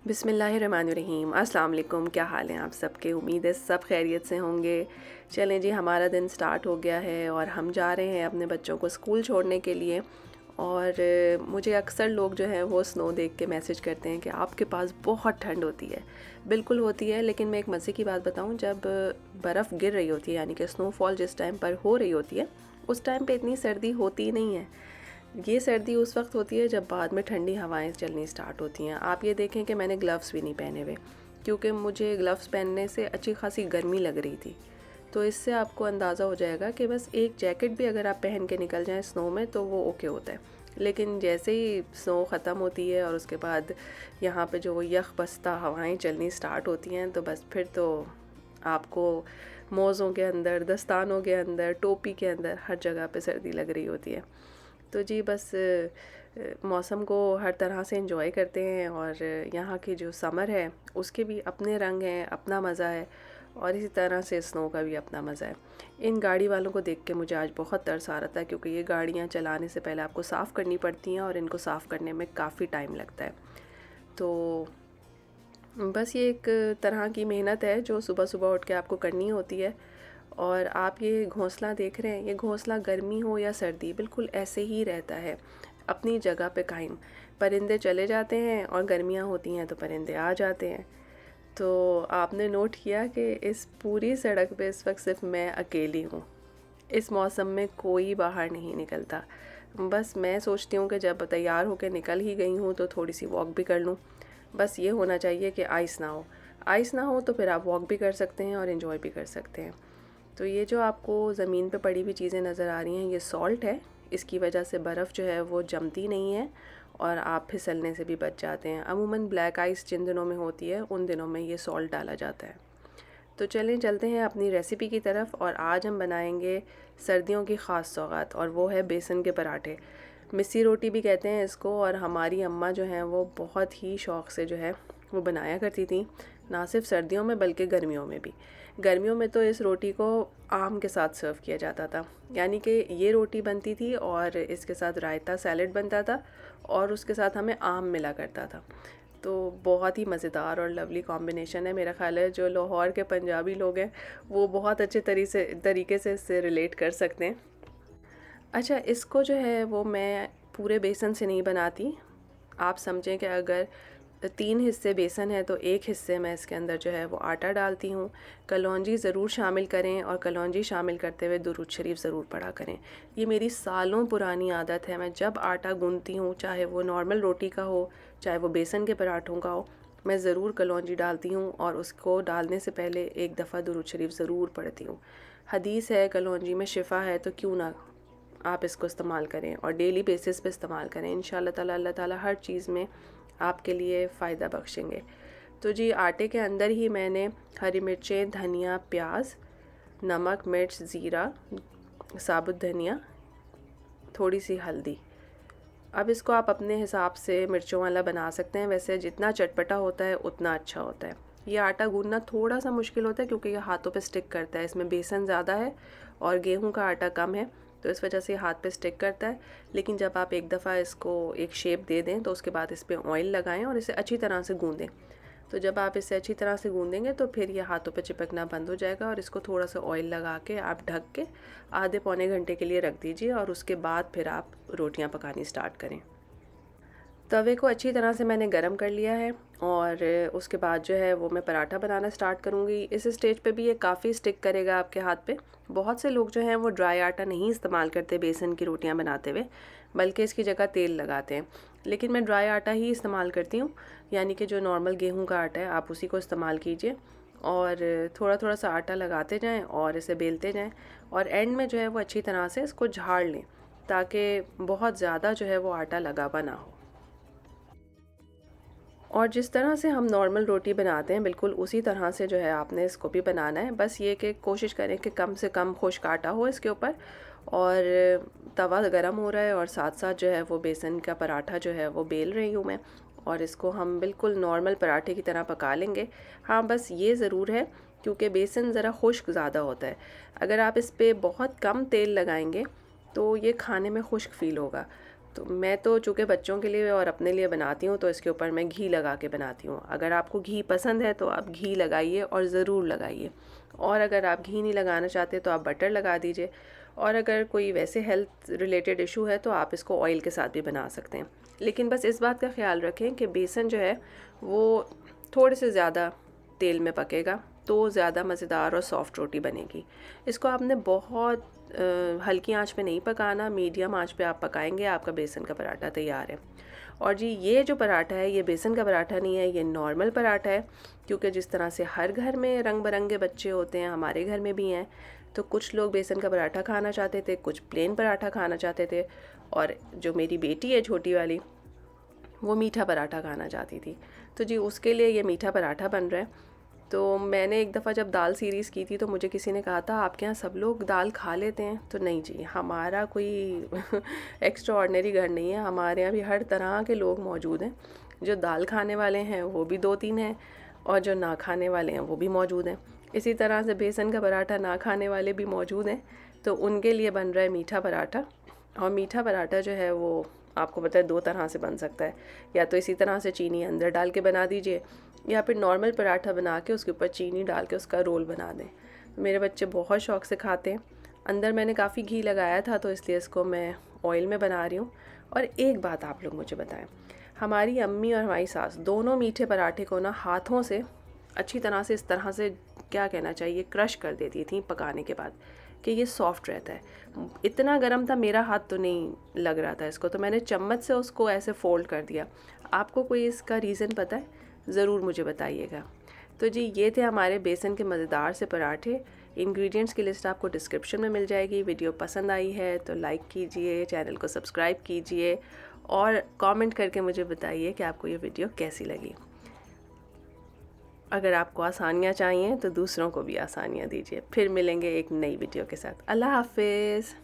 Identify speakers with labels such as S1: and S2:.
S1: बिस्मिल्लाहिर्रहमानिर्रहीम। अस्सलाम वालेकुम। क्या हाल हैं आप सबके? उम्मीद है सब खैरियत से होंगे। चलें जी, हमारा दिन स्टार्ट हो गया है और हम जा रहे हैं अपने बच्चों को स्कूल छोड़ने के लिए। और मुझे अक्सर लोग जो हैं वो स्नो देख के मैसेज करते हैं कि आपके पास बहुत ठंड होती है। बिल्कुल होती है, लेकिन मैं एक मज़े की बात बताऊं, जब बर्फ़ गिर रही होती है यानी कि स्नोफॉल जिस टाइम पर हो रही होती है उस टाइम पे इतनी सर्दी होती नहीं है। ये सर्दी उस वक्त होती है जब बाद में ठंडी हवाएं चलनी स्टार्ट होती हैं। आप ये देखें कि मैंने ग्लव्स भी नहीं पहने हुए, क्योंकि मुझे ग्लव्स पहनने से अच्छी खासी गर्मी लग रही थी। तो इससे आपको अंदाज़ा हो जाएगा कि बस एक जैकेट भी अगर आप पहन के निकल जाएं स्नो में तो वो ओके होता है। लेकिन जैसे ही स्नो ख़त्म होती है और उसके बाद यहाँ पे जो वो यख बस्ता हवाएं चलनी स्टार्ट होती हैं, तो बस फिर तो आपको मोज़ों के अंदर, दस्तानों के अंदर, टोपी के अंदर हर जगह पे सर्दी लग रही होती है। तो जी बस मौसम को हर तरह से एंजॉय करते हैं। और यहाँ की जो समर है उसके भी अपने रंग हैं, अपना मज़ा है, और इसी तरह से स्नो का भी अपना मज़ा है। इन गाड़ी वालों को देख के मुझे आज बहुत तरस आ रहा था, क्योंकि ये गाड़ियाँ चलाने से पहले आपको साफ़ करनी पड़ती हैं और इनको साफ़ करने में काफ़ी टाइम लगता है। तो बस ये एक तरह की मेहनत है जो सुबह सुबह उठ के आपको करनी होती है। और आप ये घोंसला देख रहे हैं, ये घोंसला गर्मी हो या सर्दी बिल्कुल ऐसे ही रहता है, अपनी जगह पे कायम। परिंदे चले जाते हैं और गर्मियाँ होती हैं तो परिंदे आ जाते हैं। तो आपने नोट किया कि इस पूरी सड़क पे इस वक्त सिर्फ मैं अकेली हूँ। इस मौसम में कोई बाहर नहीं निकलता। बस मैं सोचती हूँ कि जब तैयार होकर निकल ही गई हूँ तो थोड़ी सी वॉक भी कर लूँ। बस ये होना चाहिए कि आइस ना हो। आइस ना हो तो फिर आप वॉक भी कर सकते हैं और इन्जॉय भी कर सकते हैं। तो ये जो आपको ज़मीन पे पड़ी हुई चीज़ें नज़र आ रही हैं, ये सॉल्ट है। इसकी वजह से बर्फ़ जो है वो जमती नहीं है और आप फिसलने से भी बच जाते हैं। अमूमन ब्लैक आइस जिन दिनों में होती है उन दिनों में ये सॉल्ट डाला जाता है। तो चलें चलते हैं अपनी रेसिपी की तरफ। और आज हम बनाएंगे सर्दियों की ख़ास सौगात, और वो है बेसन के पराठे। मिस्सी रोटी भी कहते हैं इसको, और हमारी अम्मा जो हैं वो बहुत ही शौक़ से जो है वो बनाया करती थी, ना सिर्फ सर्दियों में बल्कि गर्मियों में भी। गर्मियों में तो इस रोटी को आम के साथ सर्व किया जाता था, यानी कि ये रोटी बनती थी और इसके साथ रायता सैलेड बनता था और उसके साथ हमें आम मिला करता था। तो बहुत ही मज़ेदार और लवली कॉम्बिनेशन है। मेरा ख़्याल है जो लाहौर के पंजाबी लोग हैं वो बहुत अच्छे तरीके से इससे रिलेट कर सकते हैं। अच्छा, इसको जो है वो मैं पूरे बेसन से नहीं बनाती। आप समझें कि अगर 3 हिस्से बेसन है तो 1 हिस्से मैं इसके अंदर जो है वो आटा डालती हूँ। कलौंजी ज़रूर शामिल करें, और कलौंजी शामिल करते हुए दुरूद शरीफ ज़रूर पढ़ा करें। ये मेरी सालों पुरानी आदत है। मैं जब आटा गूंथती हूँ, चाहे वो नॉर्मल रोटी का हो, चाहे वो बेसन के पराठों का हो, मैं ज़रूर कलौंजी डालती हूँ और उसको डालने से पहले एक दफ़ा दुरूद शरीफ ज़रूर पढ़ती हूँ। हदीस है कलौंजी में शिफ़ा है, तो क्यों ना आप इसको इस्तेमाल करें और डेली बेसिस पे इस्तेमाल करें। इंशाल्लाह ताला अल्लाह ताला हर चीज़ में आपके लिए फ़ायदा बख्शेंगे। तो जी आटे के अंदर ही मैंने हरी मिर्चें, धनिया, प्याज, नमक, मिर्च, ज़ीरा, साबुत धनिया, थोड़ी सी हल्दी। अब इसको आप अपने हिसाब से मिर्चों वाला बना सकते हैं। वैसे जितना चटपटा होता है उतना अच्छा होता है। ये आटा गूंदना थोड़ा सा मुश्किल होता है क्योंकि ये हाथों पे स्टिक करता है। इसमें बेसन ज़्यादा है और गेहूं का आटा कम है, तो इस वजह से हाथ पे स्टिक करता है। लेकिन जब आप एक दफ़ा इसको एक शेप दे दें तो उसके बाद इस पर ऑयल लगाएं और इसे अच्छी तरह से गूंदें। तो जब आप इसे अच्छी तरह से गूंदेंगे तो फिर ये हाथों पे चिपकना बंद हो जाएगा, और इसको थोड़ा सा ऑयल लगा के आप ढक के आधे पौने घंटे के लिए रख दीजिए, और उसके बाद फिर आप रोटियां पकानी स्टार्ट करें। तवे को अच्छी तरह से मैंने गरम कर लिया है और उसके बाद जो है वो मैं पराठा बनाना स्टार्ट करूँगी। इस स्टेज पे भी ये काफ़ी स्टिक करेगा आपके हाथ पे। बहुत से लोग जो हैं वो ड्राई आटा नहीं इस्तेमाल करते बेसन की रोटियां बनाते हुए, बल्कि इसकी जगह तेल लगाते हैं। लेकिन मैं ड्राई आटा ही इस्तेमाल करती हूँ, यानी कि जो नॉर्मल गेहूँ का आटा है आप उसी को इस्तेमाल कीजिए। और थोड़ा थोड़ा सा आटा लगाते जाएँ और इसे बेलते जाएँ, और एंड में जो है वो अच्छी तरह से इसको झाड़ लें, ताकि बहुत ज़्यादा जो है वो आटा लगा हुआ ना हो। और जिस तरह से हम नॉर्मल रोटी बनाते हैं बिल्कुल उसी तरह से जो है आपने इसको भी बनाना है। बस ये कि कोशिश करें कि कम से कम खुश्क आटा हो इसके ऊपर, और तवा गरम हो रहा है और साथ साथ जो है वो बेसन का पराठा जो है वो बेल रही हूँ मैं, और इसको हम बिल्कुल नॉर्मल पराठे की तरह पका लेंगे। हाँ, बस ये ज़रूर है क्योंकि बेसन ज़रा खुश्क ज़्यादा होता है। अगर आप इस पर बहुत कम तेल लगाएंगे तो ये खाने में खुश्क फ़ील होगा। तो मैं तो चूँकि बच्चों के लिए और अपने लिए बनाती हूँ तो इसके ऊपर मैं घी लगा के बनाती हूँ। अगर आपको घी पसंद है तो आप घी लगाइए और ज़रूर लगाइए, और अगर आप घी नहीं लगाना चाहते तो आप बटर लगा दीजिए। और अगर कोई वैसे हेल्थ रिलेटेड इशू है तो आप इसको ऑयल के साथ भी बना सकते हैं। लेकिन बस इस बात का ख़्याल रखें कि बेसन जो है वो थोड़े से ज़्यादा तेल में पकेगा तो ज़्यादा मज़ेदार और सॉफ्ट रोटी बनेगी। इसको आपने बहुत हल्की आंच पे नहीं पकाना, मीडियम आंच पे आप पकाएंगे, आपका बेसन का पराठा तैयार है। और जी ये जो पराठा है ये बेसन का पराठा नहीं है, ये नॉर्मल पराठा है। क्योंकि जिस तरह से हर घर में रंग बिरंगे बच्चे होते हैं, हमारे घर में भी हैं, तो कुछ लोग बेसन का पराठा खाना चाहते थे, कुछ प्लेन पराठा खाना चाहते थे, और जो मेरी बेटी है छोटी वाली, वो मीठा पराठा खाना चाहती थी। तो जी उसके लिए ये मीठा पराठा बन रहा है। तो मैंने एक दफ़ा जब दाल सीरीज़ की थी तो मुझे किसी ने कहा था आपके यहाँ सब लोग दाल खा लेते हैं? तो नहीं जी, हमारा कोई एक्स्ट्रा ऑर्डिनरी घर नहीं है, हमारे यहाँ भी हर तरह के लोग मौजूद हैं। जो दाल खाने वाले हैं वो भी 2-3 हैं, और जो ना खाने वाले हैं वो भी मौजूद हैं। इसी तरह से बेसन का पराठा ना खाने वाले भी मौजूद हैं, तो उनके लिए बन रहा है मीठा पराठा। और मीठा पराठा जो है वो आपको पता है 2 तरह से बन सकता है, या तो इसी तरह से चीनी अंदर डाल के बना दीजिए, या फिर नॉर्मल पराठा बना के उसके ऊपर चीनी डाल के उसका रोल बना दें। तो मेरे बच्चे बहुत शौक़ से खाते हैं। अंदर मैंने काफ़ी घी लगाया था तो इसलिए इसको मैं ऑयल में बना रही हूँ। और एक बात आप लोग मुझे बताएं, हमारी अम्मी और हमारी सास दोनों मीठे पराठे को ना हाथों से अच्छी तरह से, इस तरह से क्या कहना चाहिए, क्रश कर देती थी पकाने के बाद, कि ये सॉफ्ट रहता है। इतना गर्म था, मेरा हाथ तो नहीं लग रहा था इसको, तो मैंने चम्मच से उसको ऐसे फोल्ड कर दिया। आपको कोई इसका रीज़न पता है? ज़रूर मुझे बताइएगा। तो जी ये थे हमारे बेसन के मज़ेदार से पराठे। इंग्रेडिएंट्स की लिस्ट आपको डिस्क्रिप्शन में मिल जाएगी। वीडियो पसंद आई है तो लाइक कीजिए, चैनल को सब्सक्राइब कीजिए, और कमेंट करके मुझे बताइए कि आपको ये वीडियो कैसी लगी। अगर आपको आसानियाँ चाहिए तो दूसरों को भी आसानियाँ दीजिए। फिर मिलेंगे एक नई वीडियो के साथ। अल्लाह हाफ़िज़।